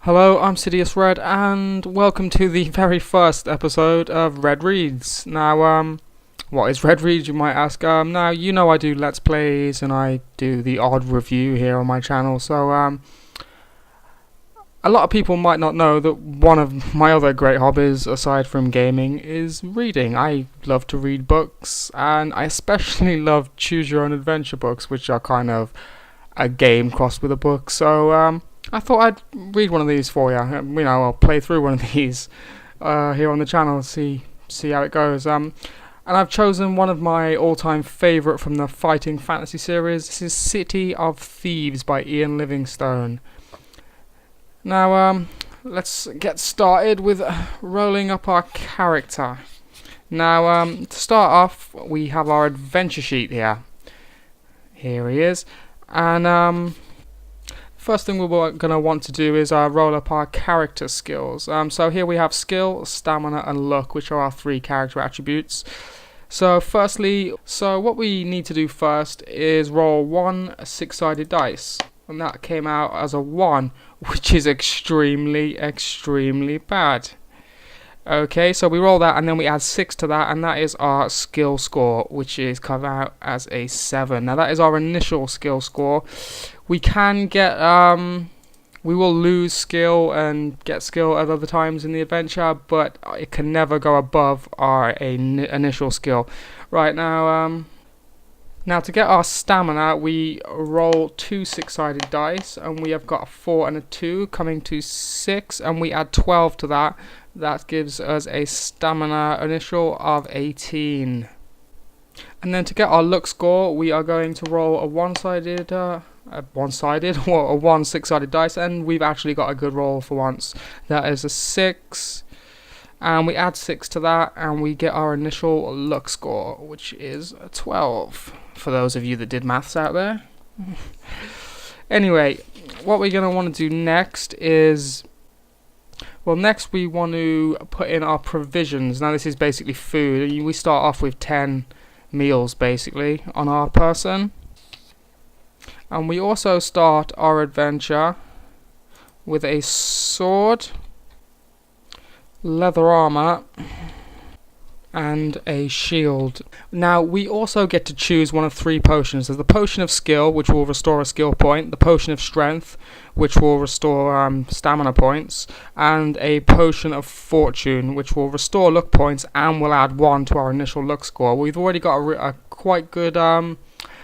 Hello, I'm SidiousRed, and welcome to the very first episode of Red Reads. Now, what is Red Reads, you might ask? Now, you know I do Let's Plays, and I do the odd review here on my channel, so, a lot of people might not know that one of my other great hobbies, aside from gaming, is reading. I love to read books, and I especially love choose-your-own-adventure books, which are kind of a game crossed with a book, so, I thought I'd read one of these for you. I'll play through one of these here on the channel, see how it goes. And I've chosen one of my all-time favourite from the fighting fantasy series. This is City of Thieves by Ian Livingstone. Now, let's get started with rolling up our character. Now, to start off, we have our adventure sheet here. Here he is, and first thing we're going to want to do is roll up our character skills. So here we have skill, stamina and luck, which are our three character attributes. So what we need to do first is roll one six-sided dice. And that came out as a 1, which is extremely bad. Okay, so we roll that and then we add 6 to that, and that is our skill score, which is come out as a 7. Now that is our initial skill score. We can get, we will lose skill and get skill at other times in the adventure, but it can never go above our initial skill. Right, now to get our stamina, we roll 2 six-sided dice, and we have got a 4 and a 2, coming to 6, and we add 12 to that. That gives us a stamina initial of 18. And then to get our luck score, we are going to roll a one six-sided dice, and we've actually got a good roll for once. That is a 6, and we add 6 to that, and we get our initial luck score, which is a 12, for those of you that did maths out there. Anyway, what we're going to want to do next is, next we want to put in our provisions. Now this is basically food. We start off with 10 meals basically on our person. And we also start our adventure with a sword, leather armor, and a shield. Now we also get to choose one of 3 potions. There's the potion of skill, which will restore a skill point, the potion of strength, which will restore stamina points, and a potion of fortune, which will restore luck points and will add 1 to our initial luck score. We've already got a quite good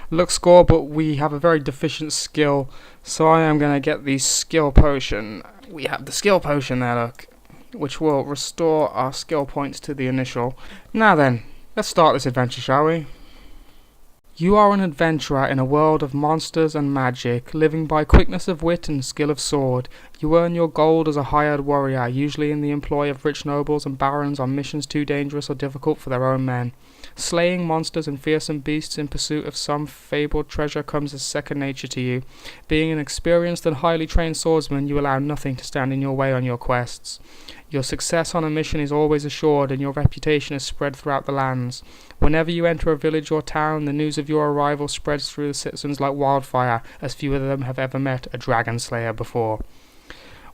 luck score, but we have a very deficient skill, so I am going to get the skill potion. We have the skill potion there, look, which will restore our skill points to the initial. Now then, let's start this adventure, shall we? You are an adventurer in a world of monsters and magic, living by quickness of wit and skill of sword. You earn your gold as a hired warrior, usually in the employ of rich nobles and barons on missions too dangerous or difficult for their own men. Slaying monsters and fearsome beasts in pursuit of some fabled treasure comes as second nature to you. Being an experienced and highly trained swordsman, you allow nothing to stand in your way on your quests. Your success on a mission is always assured, and your reputation is spread throughout the lands. Whenever you enter a village or town, the news of your arrival spreads through the citizens like wildfire, as few of them have ever met a dragon slayer before.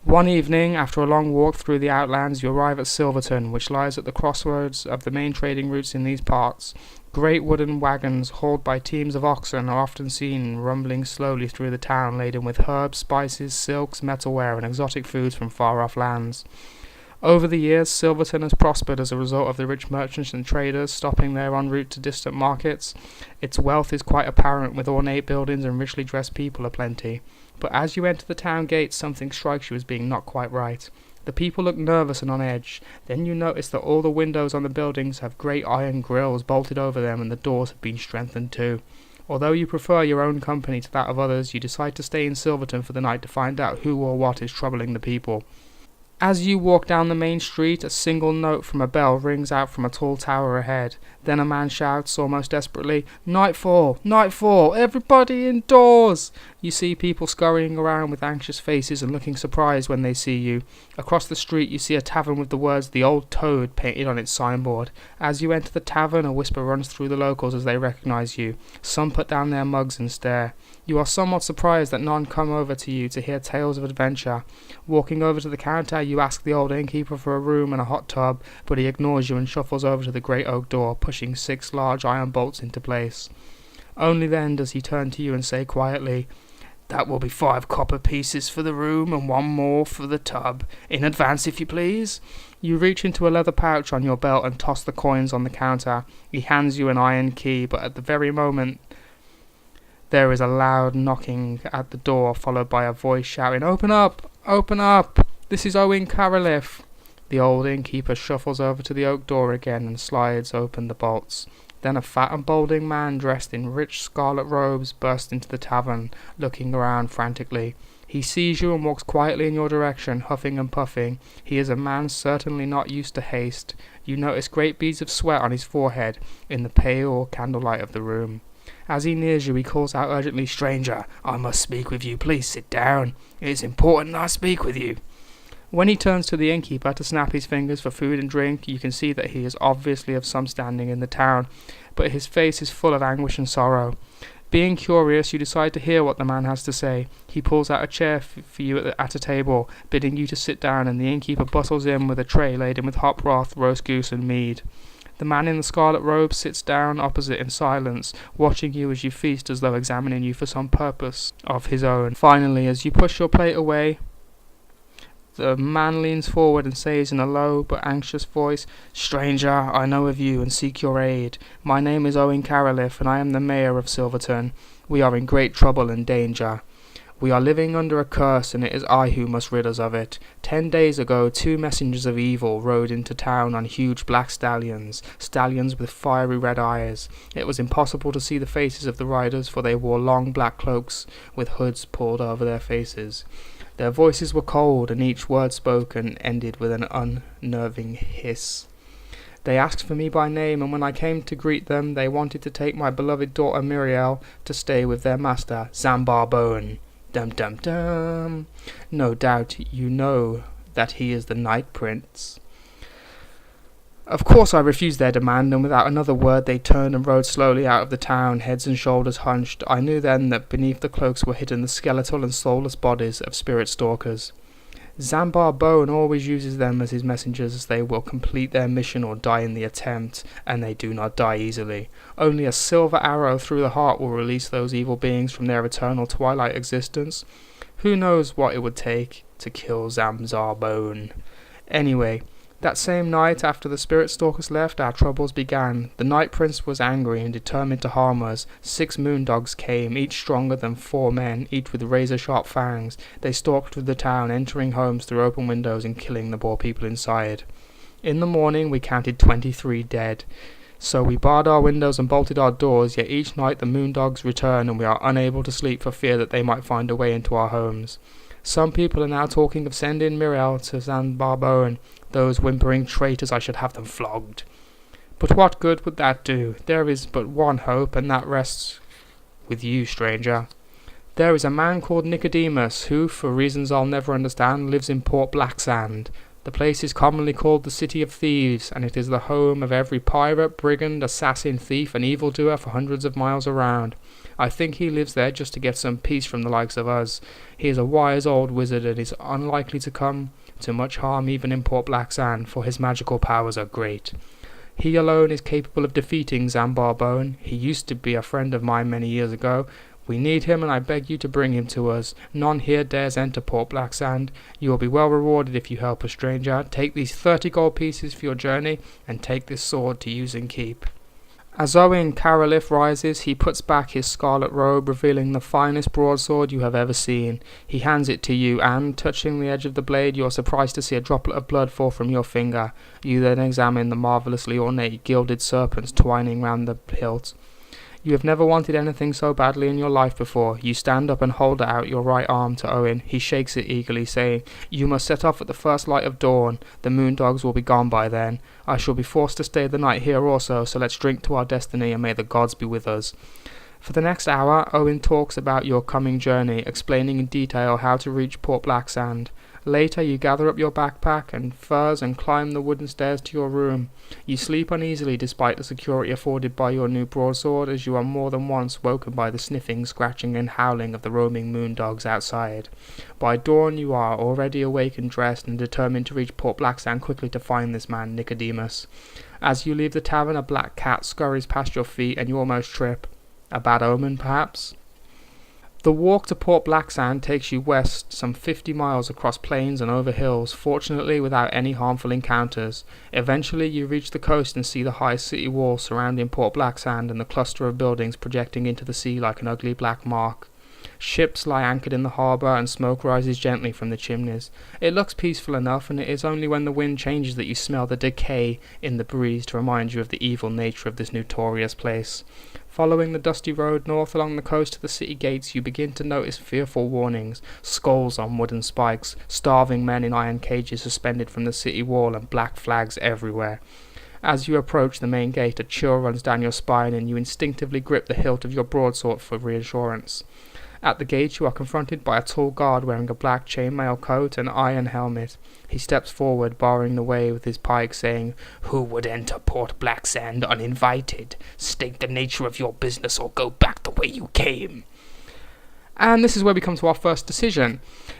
One evening, after a long walk through the outlands, you arrive at Silverton, which lies at the crossroads of the main trading routes in these parts. Great wooden wagons, hauled by teams of oxen, are often seen rumbling slowly through the town, laden with herbs, spices, silks, metalware, and exotic foods from far-off lands. Over the years, Silverton has prospered as a result of the rich merchants and traders stopping there en route to distant markets. Its wealth is quite apparent, with ornate buildings and richly dressed people aplenty. But as you enter the town gates, something strikes you as being not quite right. The people look nervous and on edge. Then you notice that all the windows on the buildings have great iron grills bolted over them, and the doors have been strengthened too. Although you prefer your own company to that of others, you decide to stay in Silverton for the night to find out who or what is troubling the people. As you walk down the main street, a single note from a bell rings out from a tall tower ahead. Then a man shouts, almost desperately, "Nightfall! Nightfall! Everybody indoors!" You see people scurrying around with anxious faces and looking surprised when they see you. Across the street you see a tavern with the words "The Old Toad" painted on its signboard. As you enter the tavern, a whisper runs through the locals as they recognize you. Some put down their mugs and stare. You are somewhat surprised that none come over to you to hear tales of adventure. Walking over to the counter, you ask the old innkeeper for a room and a hot tub, but he ignores you and shuffles over to the great oak door, pushing 6 large iron bolts into place. Only then does he turn to you and say quietly, "That will be 5 copper pieces for the room and 1 more for the tub. In advance, if you please." You reach into a leather pouch on your belt and toss the coins on the counter. He hands you an iron key, but at the very moment there is a loud knocking at the door, followed by a voice shouting, "Open up! Open up! This is Owen Caroliff." The old innkeeper shuffles over to the oak door again and slides open the bolts. Then a fat and balding man dressed in rich scarlet robes bursts into the tavern, looking around frantically. He sees you and walks quietly in your direction, huffing and puffing. He is a man certainly not used to haste. You notice great beads of sweat on his forehead in the pale candlelight of the room. As he nears you, he calls out urgently, "Stranger, I must speak with you. Please sit down. It is important I speak with you." When he turns to the innkeeper to snap his fingers for food and drink, you can see that he is obviously of some standing in the town, but his face is full of anguish and sorrow. Being curious, you decide to hear what the man has to say. He pulls out a chair for you at a table, bidding you to sit down, and the innkeeper bustles in with a tray laden with hot broth, roast goose and mead. The man in the scarlet robe sits down opposite in silence, watching you as you feast as though examining you for some purpose of his own. Finally, as you push your plate away, the man leans forward and says in a low but anxious voice, "Stranger, I know of you and seek your aid. My name is Owen Caroliff and I am the mayor of Silverton. We are in great trouble and danger. We are living under a curse and it is I who must rid us of it. 10 days ago 2 messengers of evil rode into town on huge black stallions with fiery red eyes. It was impossible to see the faces of the riders, for they wore long black cloaks with hoods pulled over their faces. Their voices were cold, and each word spoken ended with an unnerving hiss. They asked for me by name, and when I came to greet them, they wanted to take my beloved daughter Muriel to stay with their master, Zambar Bowen. Dum dum dum. No doubt you know that he is the Night Prince." Of course I refused their demand, and without another word they turned and rode slowly out of the town, heads and shoulders hunched. I knew then that beneath the cloaks were hidden the skeletal and soulless bodies of spirit stalkers. Zambar Bowen always uses them as his messengers, as they will complete their mission or die in the attempt, and they do not die easily. Only a silver arrow through the heart will release those evil beings from their eternal twilight existence. Who knows what it would take to kill Zambar Bowen? Anyway, that same night, after the spirit stalkers left, our troubles began. The Night Prince was angry and determined to harm us. 6 moondogs came, each stronger than 4 men, each with razor-sharp fangs. They stalked through the town, entering homes through open windows and killing the poor people inside. In the morning, we counted 23 dead. So we barred our windows and bolted our doors, yet each night the moondogs return and we are unable to sleep for fear that they might find a way into our homes. Some people are now talking of sending Muriel to Zambar Bowen. Those whimpering traitors, I should have them flogged. But what good would that do? There is but one hope, and that rests with you, stranger. There is a man called Nicodemus, who, for reasons I'll never understand, lives in Port Blacksand. The place is commonly called the City of Thieves, and it is the home of every pirate, brigand, assassin, thief, and evildoer for hundreds of miles around. I think he lives there just to get some peace from the likes of us. He is a wise old wizard, and is unlikely to come to much harm even in Port Blacksand, for his magical powers are great. He alone is capable of defeating Zambar Bowen. He used to be a friend of mine many years ago. We need him, and I beg you to bring him to us. None here dares enter Port Blacksand. You will be well rewarded if you help a stranger. Take these 30 gold pieces for your journey, and take this sword to use and keep." As Owen Caroliff rises, he puts back his scarlet robe, revealing the finest broadsword you have ever seen. He hands it to you, and, touching the edge of the blade, you are surprised to see a droplet of blood fall from your finger. You then examine the marvellously ornate gilded serpents twining round the hilt. You have never wanted anything so badly in your life before. You stand up and hold out your right arm to Owen. He shakes it eagerly, saying, "You must set off at the first light of dawn. The moondogs will be gone by then. I shall be forced to stay the night here also, so let's drink to our destiny and may the gods be with us." For the next hour, Owen talks about your coming journey, explaining in detail how to reach Port Blacksand. Later, you gather up your backpack and furs and climb the wooden stairs to your room. You sleep uneasily despite the security afforded by your new broadsword, as you are more than once woken by the sniffing, scratching and howling of the roaming moondogs outside. By dawn, you are already awake and dressed and determined to reach Port Blacksand quickly to find this man, Nicodemus. As you leave the tavern, a black cat scurries past your feet and you almost trip. A bad omen, perhaps? The walk to Port Blacksand takes you west some 50 miles across plains and over hills, fortunately without any harmful encounters. Eventually you reach the coast and see the high city wall surrounding Port Blacksand and the cluster of buildings projecting into the sea like an ugly black mark. Ships lie anchored in the harbour and smoke rises gently from the chimneys. It looks peaceful enough, and it is only when the wind changes that you smell the decay in the breeze to remind you of the evil nature of this notorious place. Following the dusty road north along the coast to the city gates, you begin to notice fearful warnings, skulls on wooden spikes, starving men in iron cages suspended from the city wall, and black flags everywhere. As you approach the main gate, a chill runs down your spine and you instinctively grip the hilt of your broadsword for reassurance. At the gate you are confronted by a tall guard wearing a black chainmail coat and iron helmet. He steps forward, barring the way with his pike, saying, "Who would enter Port Blacksand uninvited? State the nature of your business or go back the way you came." And this is where we come to our first decision.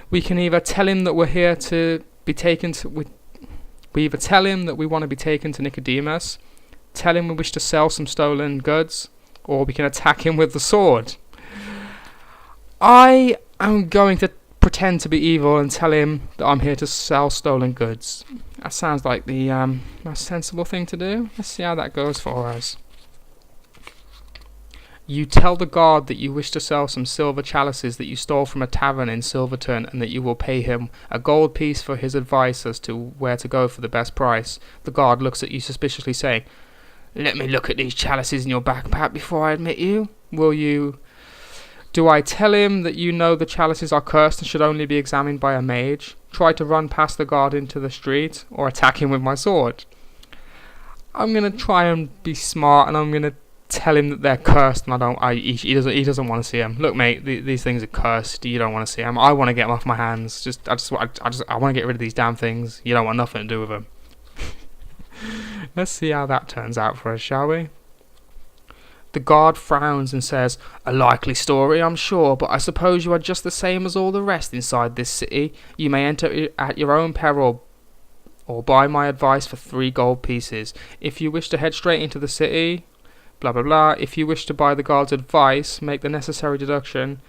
We can either tell him that we're here to be taken to... We either tell him that we want to be taken to Nicodemus, tell him we wish to sell some stolen goods, or we can attack him with the sword. I am going to pretend to be evil and tell him that I'm here to sell stolen goods. That sounds like the most sensible thing to do. Let's see how that goes for us. You tell the guard that you wish to sell some silver chalices that you stole from a tavern in Silverton, and that you will pay him a gold piece for his advice as to where to go for the best price. The guard looks at you suspiciously, saying, "Let me look at these chalices in your backpack before I admit you. Will you..." Do I tell him that you know the chalices are cursed and should only be examined by a mage? Try to run past the guard into the street? Or attack him with my sword? I'm going to try and be smart, and I'm going to tell him that they're cursed, and he doesn't want to see them. Look, mate, these things are cursed. You don't want to see them. I want to get them off my hands. I want to get rid of these damn things. You don't want nothing to do with them. Let's see how that turns out for us, shall we? The guard frowns and says, "A likely story, I'm sure, but I suppose you are just the same as all the rest inside this city. You may enter at your own peril, or buy my advice for 3 gold pieces. If you wish to head straight into the city, blah blah blah. If you wish to buy the guard's advice, make the necessary deduction."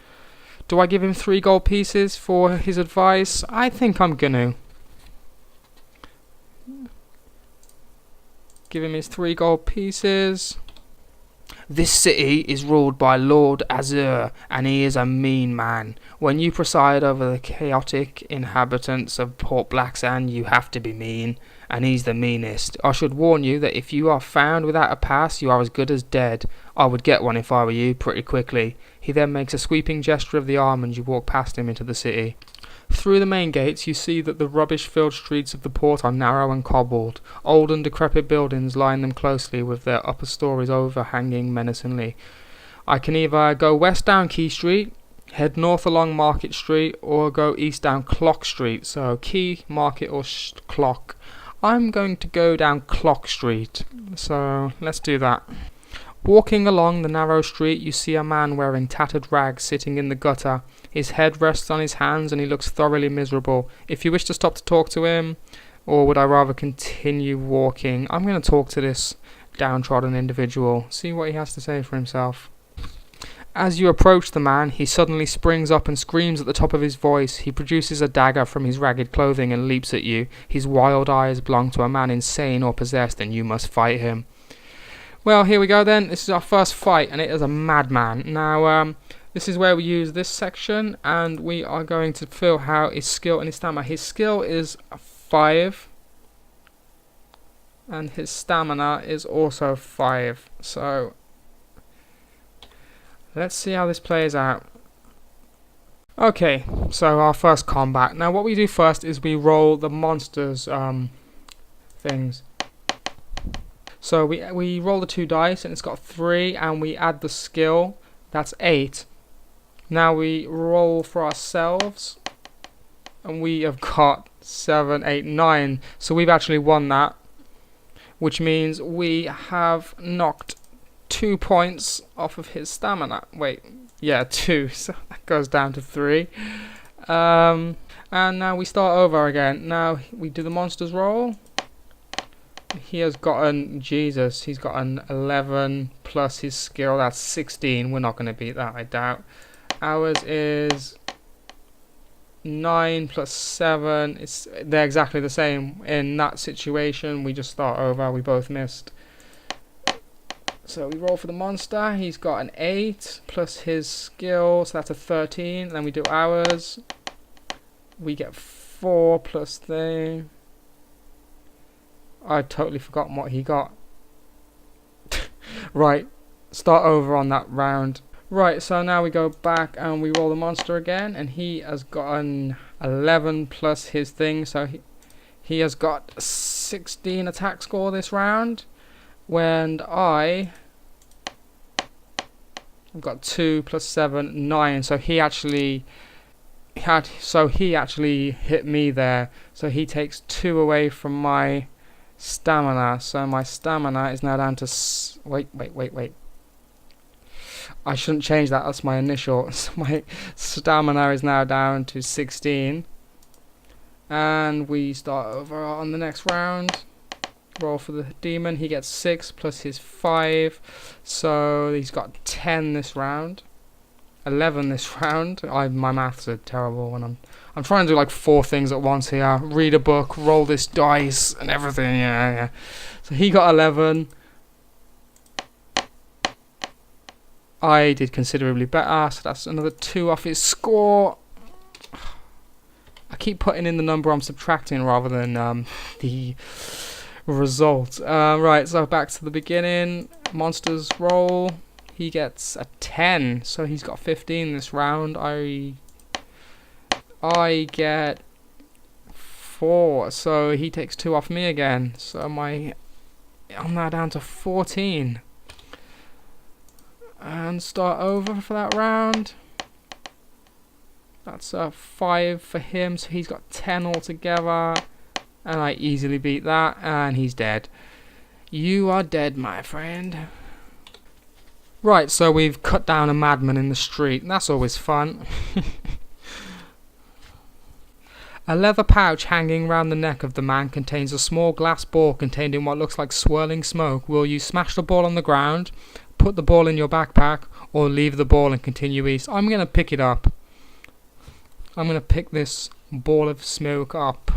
Do I give him 3 gold pieces for his advice? I think I'm gonna give him his 3 gold pieces. "This city is ruled by Lord Azur, and he is a mean man. When you preside over the chaotic inhabitants of Port Blacksand, you have to be mean, and he's the meanest. I should warn you that if you are found without a pass, you are as good as dead. I would get one if I were you, pretty quickly." He then makes a sweeping gesture of the arm, and you walk past him into the city. Through the main gates you see that the rubbish-filled streets of the port are narrow and cobbled. Old and decrepit buildings line them closely, with their upper stories overhanging menacingly. I can either go west down Key Street, head north along Market Street, or go east down Clock Street. So Key, Market or Clock. I'm going to go down Clock Street, so let's do that. Walking along the narrow street, you see a man wearing tattered rags sitting in the gutter. His head rests on his hands and he looks thoroughly miserable. If you wish to stop to talk to him, or would I rather continue walking? I'm going to talk to this downtrodden individual, see what he has to say for himself. As you approach the man, he suddenly springs up and screams at the top of his voice. He produces a dagger from his ragged clothing and leaps at you. His wild eyes belong to a man insane or possessed, and you must fight him. Well, here we go then. This is our first fight, and it is a madman. Now, this is where we use this section, and we are going to feel how his skill and his stamina. His skill is 5, and his stamina is also 5. So, Let's see how this plays out. Okay, so our first combat. Now what we do first is we roll the monsters things. So we roll the 2 dice and it's got 3, and we add the skill, that's 8. Now we roll for ourselves and we have got 7, 8, 9. So we've actually won that, which means we have knocked 2 points off of his stamina. Wait, yeah, 2, so that goes down to 3. And now we start over again. Now we do the monsters roll. He has gotten, Jesus, he's got an 11 plus his skill, that's 16. We're not going to beat that, I doubt. Ours is 9 plus 7. They're exactly the same. In that situation, we just start over. We both missed. So we roll for the monster. He's got an 8 plus his skill, so that's a 13. Then we do ours. We get 4 plus thing. I totally forgotten what he got. Right, start over on that round. Right, so now we go back and we roll the monster again, and he has got an 11 plus his thing, so he has got 16 attack score this round. When I've got 2 plus 7, 9, so he actually hit me there, so he takes 2 away from my stamina, so my stamina is now down to wait, I shouldn't change that, that's my initial. So my stamina is now down to 16, and we start over on the next round. Roll for the demon. He gets 6 plus his 5, so he's got 10 this round, 11 this round. My maths are terrible when I'm trying to do like 4 things at once here. Read a book, roll this dice, and everything. Yeah. So he got 11. I did considerably better, so that's another 2 off his score. I keep putting in the number I'm subtracting rather than the result. Right, so back to the beginning. Monsters roll. He gets a 10, so he's got 15 this round. I get 4, so he takes 2 off me again. So I'm now down to 14. And start over for that round. That's a 5 for him, so he's got 10 altogether. And I easily beat that, and he's dead. You are dead, my friend. Right, so we've cut down a madman in the street. That's always fun. A leather pouch hanging round the neck of the man contains a small glass ball contained in what looks like swirling smoke. Will you smash the ball on the ground, put the ball in your backpack, or leave the ball and continue east? I'm going to pick it up. I'm going to pick this ball of smoke up.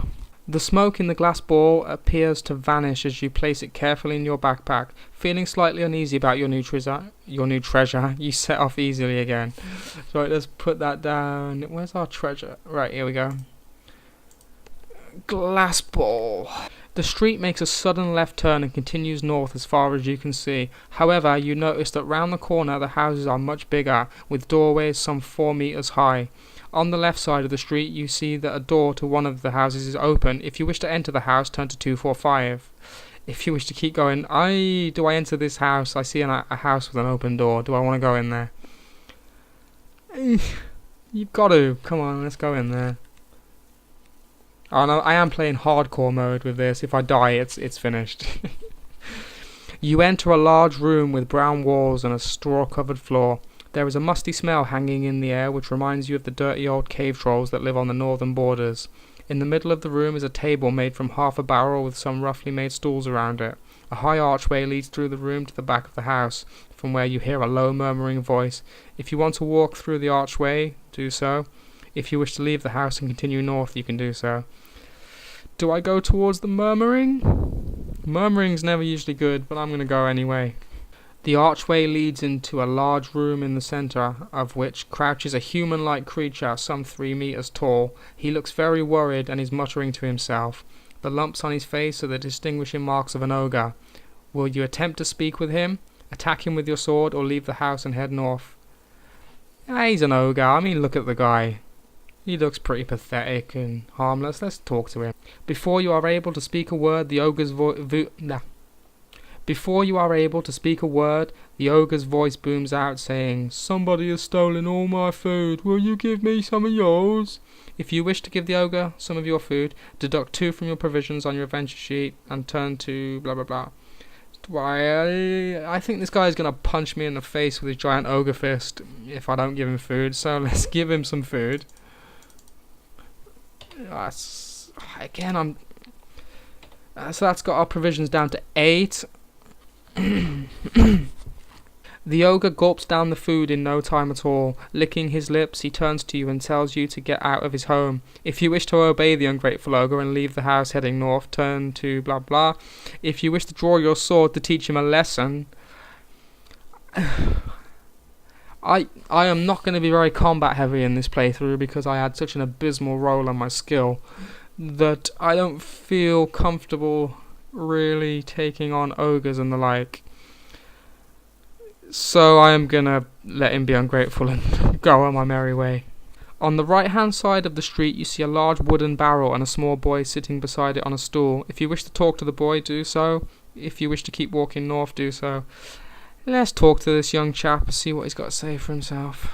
The smoke in the glass ball appears to vanish as you place it carefully in your backpack. Feeling slightly uneasy about your new treasure, you set off easily again. So let's put that down. Where's our treasure? Right, here we go. Glass ball. The street makes a sudden left turn and continues north as far as you can see. However, you notice that round the corner the houses are much bigger, with doorways some 4 meters high. On the left side of the street you see that a door to one of the houses is open. If you wish to enter the house, turn to 245. If you wish to keep going, do I enter this house? I see a house with an open door. Do I want to go in there? You've got to. Come on, let's go in there. Oh no, I am playing hardcore mode with this. If I die, it's finished. You enter a large room with brown walls and a straw-covered floor. There is a musty smell hanging in the air which reminds you of the dirty old cave trolls that live on the northern borders. In the middle of the room is a table made from half a barrel with some roughly made stools around it. A high archway leads through the room to the back of the house, from where you hear a low murmuring voice. If you want to walk through the archway, do so. If you wish to leave the house and continue north, you can do so. Do I go towards the murmuring? Murmuring's never usually good, but I'm going to go anyway. The archway leads into a large room in the centre of which crouches a human-like creature some 3 meters tall. He looks very worried and is muttering to himself. The lumps on his face are the distinguishing marks of an ogre. Will you attempt to speak with him, attack him with your sword, or leave the house and head north? He's an ogre. I mean, look at the guy. He looks pretty pathetic and harmless. Let's talk to him. Before you are able to speak a word, the ogre's Before you are able to speak a word, the ogre's voice booms out saying, "Somebody has stolen all my food. Will you give me some of yours?" If you wish to give the ogre some of your food, deduct 2 from your provisions on your adventure sheet and turn to blah blah blah. Why, I think this guy is going to punch me in the face with his giant ogre fist if I don't give him food, so let's give him some food. Again, so that's got our provisions down to 8. The ogre gulps down the food in no time at all. Licking his lips, he turns to you and tells you to get out of his home. If you wish to obey the ungrateful ogre and leave the house heading north, turn to blah blah. If you wish to draw your sword to teach him a lesson, I am not going to be very combat heavy in this playthrough because I had such an abysmal roll on my skill that I don't feel comfortable really taking on ogres and the like. So I am gonna let him be ungrateful and go on my merry way. On the right hand side of the street you see a large wooden barrel and a small boy sitting beside it on a stool. If you wish to talk to the boy, do so. If you wish to keep walking north, do so. Let's talk to this young chap and see what he's got to say for himself.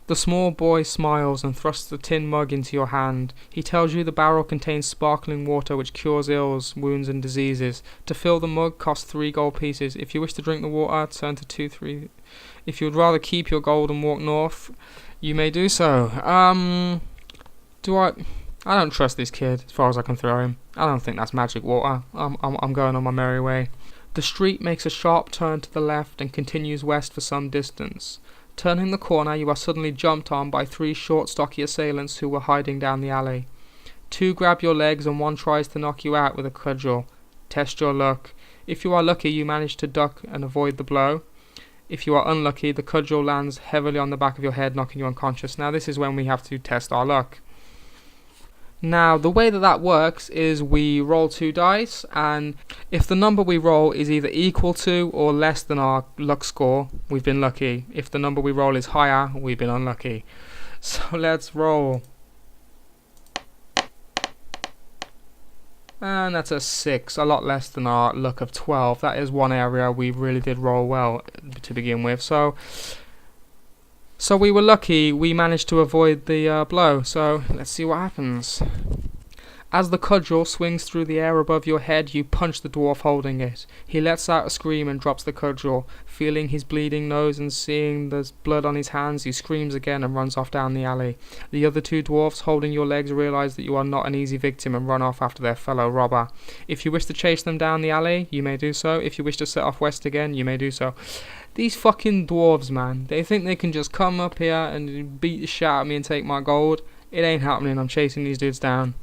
The small boy smiles and thrusts the tin mug into your hand. He tells you the barrel contains sparkling water which cures ills, wounds and diseases. To fill the mug costs 3 gold pieces. If you wish to drink the water, turn to 2, 3. If you would rather keep your gold and walk north, you may do so. I don't trust this kid as far as I can throw him. I don't think that's magic water. I'm going on my merry way. The street makes a sharp turn to the left and continues west for some distance. Turning the corner, you are suddenly jumped on by 3 short, stocky assailants who were hiding down the alley. 2 grab your legs and 1 tries to knock you out with a cudgel. Test your luck. If you are lucky, you manage to duck and avoid the blow. If you are unlucky, the cudgel lands heavily on the back of your head, knocking you unconscious. Now this is when we have to test our luck. Now, the way that works is we roll 2 dice, and if the number we roll is either equal to or less than our luck score, we've been lucky. If the number we roll is higher, we've been unlucky. So let's roll. And that's a 6, a lot less than our luck of 12. That is one area we really did roll well to begin with. So we were lucky, we managed to avoid the blow, so let's see what happens. As the cudgel swings through the air above your head, you punch the dwarf holding it. He lets out a scream and drops the cudgel. Feeling his bleeding nose and seeing the blood on his hands, he screams again and runs off down the alley. The other 2 dwarfs holding your legs realise that you are not an easy victim and run off after their fellow robber. If you wish to chase them down the alley, you may do so. If you wish to set off west again, you may do so. These fucking dwarves, man. They think they can just come up here and beat the shit out of me and take my gold. It ain't happening. I'm chasing these dudes down.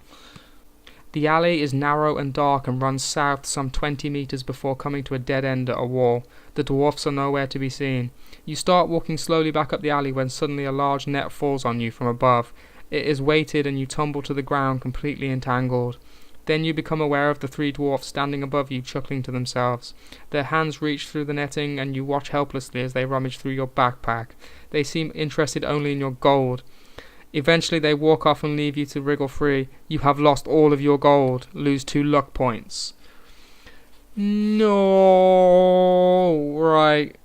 The alley is narrow and dark and runs south some 20 meters before coming to a dead end at a wall. The dwarfs are nowhere to be seen. You start walking slowly back up the alley when suddenly a large net falls on you from above. It is weighted and you tumble to the ground completely entangled. Then you become aware of the 3 dwarfs standing above you, chuckling to themselves. Their hands reach through the netting and you watch helplessly as they rummage through your backpack. They seem interested only in your gold. Eventually they walk off and leave you to wriggle free. You have lost all of your gold. Lose 2 luck points. No. Right.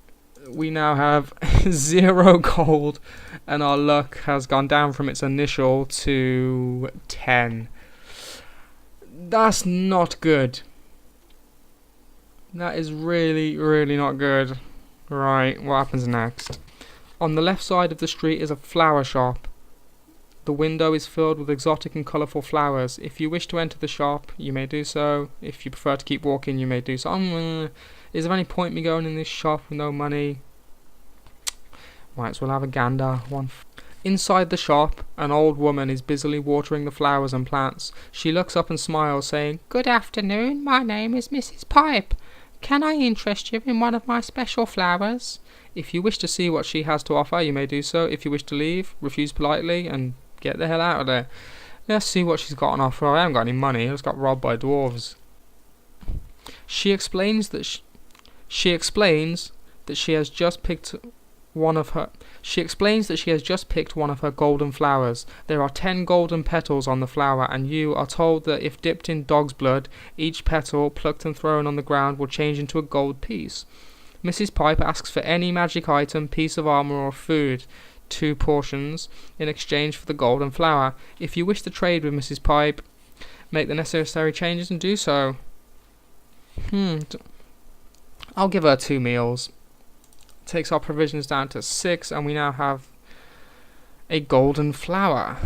We now have 0 gold and our luck has gone down from its initial to 10. That's not good. That is really, really not good. Right, what happens next? On the left side of the street is a flower shop. The window is filled with exotic and colourful flowers. If you wish to enter the shop, you may do so. If you prefer to keep walking, you may do so. Is there any point me going in this shop with no money? Might as well have a gander. Inside the shop, an old woman is busily watering the flowers and plants. She looks up and smiles, saying, "Good afternoon, my name is Mrs. Pipe. Can I interest you in one of my special flowers?" If you wish to see what she has to offer, you may do so. If you wish to leave, refuse politely and get the hell out of there. Let's see what she's got on offer. I haven't got any money. I just got robbed by dwarves. She explains that she has just picked She explains that she has just picked one of her golden flowers. There are 10 golden petals on the flower, and you are told that if dipped in dog's blood, each petal, plucked and thrown on the ground, will change into a gold piece. Mrs. Pipe asks for any magic item, piece of armor, or food, 2 portions, in exchange for the golden flower. If you wish to trade with Mrs. Pipe, make the necessary changes and do so. I'll give her 2 meals. Takes our provisions down to 6, and we now have a golden flower.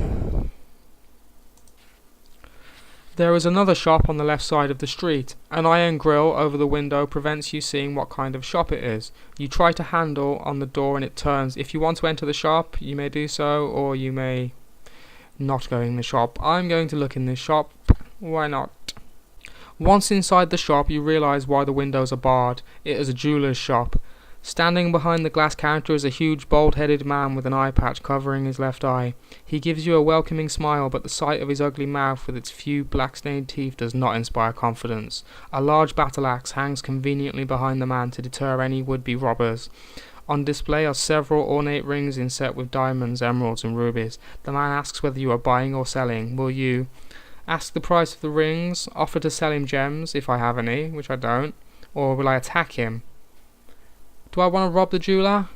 There is another shop on the left side of the street. An iron grill over the window prevents you seeing what kind of shop it is. You try to handle on the door and it turns. If you want to enter the shop, you may do so, or you may not go in the shop. I'm going to look in this shop. Why not? Once inside the shop, you realise why the windows are barred. It is a jeweller's shop. Standing behind the glass counter is a huge bald-headed man with an eye patch covering his left eye. He gives you a welcoming smile, but the sight of his ugly mouth with its few black-stained teeth does not inspire confidence. A large battle axe hangs conveniently behind the man to deter any would-be robbers. On display are several ornate rings inset with diamonds, emeralds and rubies. The man asks whether you are buying or selling. Will you ask the price of the rings, offer to sell him gems, if I have any, which I don't, or will I attack him? Do I want to rob the jeweler?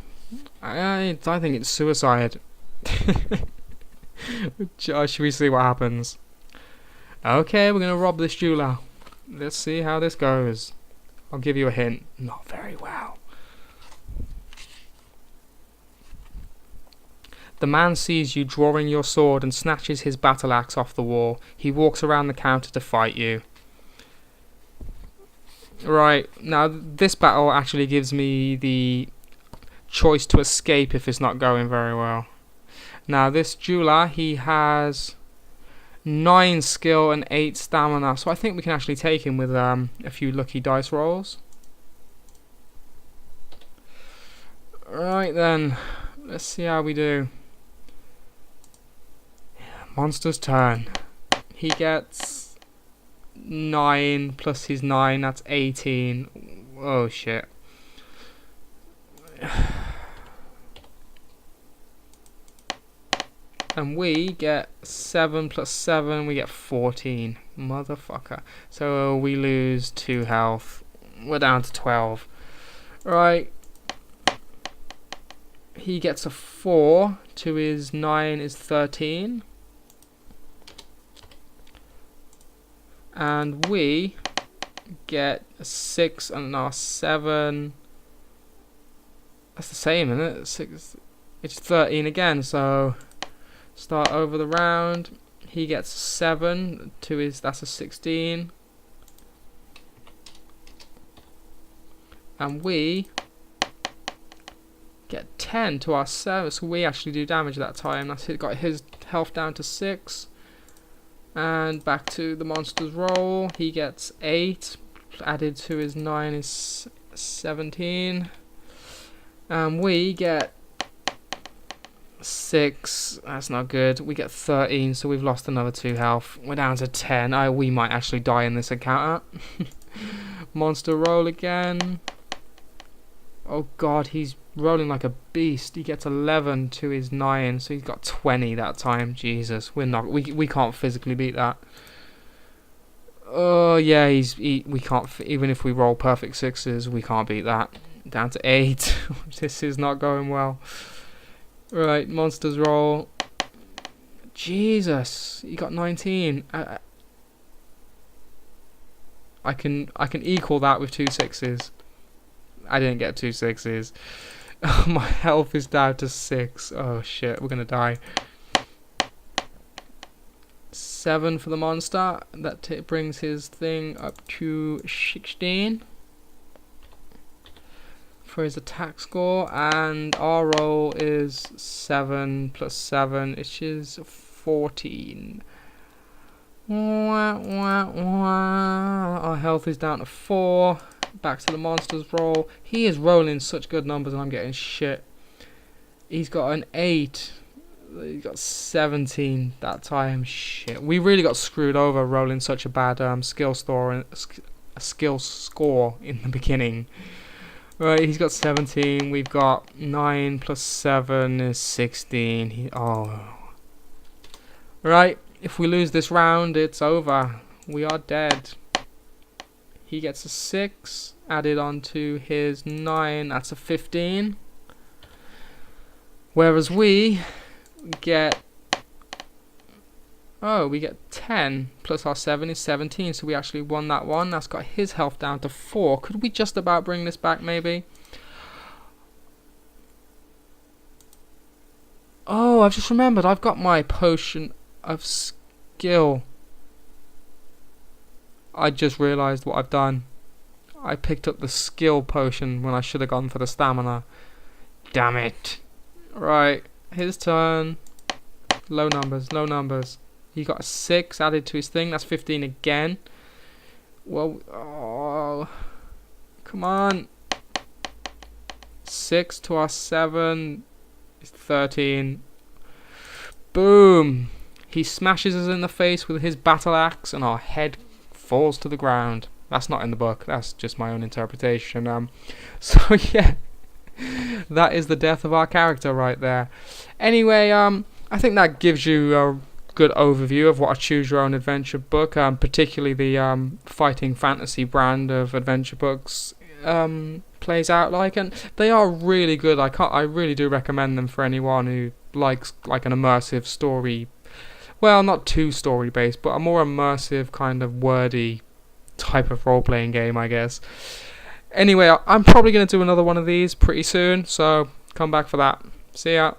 I think it's suicide. Should we see what happens? Okay, we're going to rob this jeweler. Let's see how this goes. I'll give you a hint. Not very well. The man sees you drawing your sword and snatches his battle axe off the wall. He walks around the counter to fight you. Right, now this battle actually gives me the choice to escape if it's not going very well. Now this jeweler, he has 9 skill and 8 stamina, so I think we can actually take him with a few lucky dice rolls. Right then, let's see how we do. Monster's turn. He gets 9 plus his 9, that's 18. Oh shit. And we get 7 plus 7, we get 14. Motherfucker. So we lose 2 health. We're down to 12. Right. He gets a 4 to his 9 is 13. And we get a 6 and our 7. That's the same, isn't it? 6. It's 13 again, so start over the round. He gets 7 to his, that's a 16. And we get 10 to our 7, so we actually do damage that time. That's it, got his health down to 6. And back to the monster's roll. He gets 8. Added to his 9 is 17. And we get 6. That's not good. We get 13, so we've lost another 2 health. We're down to 10. We might actually die in this encounter. Monster roll again. Oh god, he's rolling like a beast. He gets 11 to his 9, so he's got 20 that time. Jesus, we can't physically beat that. Oh yeah, we can't, even if we roll perfect 6s, we can't beat that. Down to 8. This is not going well. Right, monsters roll. Jesus, he got 19. I can equal that with 2 6s. I didn't get 2 6s. My health is down to 6. Oh shit, we're gonna die. 7 for the monster. That brings his thing up to 16 for his attack score, and our roll is 7 plus 7, which is 14. Wah, wah, wah. Our health is down to 4. Back to the monster's roll. He is rolling such good numbers and I'm getting shit. He's got an 8. He got 17 that time. Shit. We really got screwed over rolling such a bad skill score in the beginning. Right, he's got 17. We've got 9 plus 7 is 16. Right, if we lose this round, it's over. We are dead. He gets a 6 added on to his 9. That's a 15. Whereas we get... Oh, we get 10 plus our 7 is 17, so we actually won that one. That's got his health down to 4. Could we just about bring this back, maybe? Oh, I've just remembered. I've got my potion of skill. I just realised what I've done. I picked up the skill potion when I should have gone for the stamina. Damn it. Right, his turn. Low numbers, low numbers. He got a 6 added to his thing. That's 15 again. Well, oh, come on. 6 to our 7 is 13. Boom. He smashes us in the face with his battle axe and our head falls to the ground. That's not in the book. That's just my own interpretation. So yeah, that is the death of our character right there. Anyway, I think that gives you a good overview of what a choose your own adventure book, particularly the fighting fantasy brand of adventure books, plays out like, and they are really good. I really do recommend them for anyone who likes like an immersive story. Well, not too story based, but a more immersive kind of wordy type of role playing game, I guess. Anyway, I'm probably going to do another one of these pretty soon, so come back for that. See ya.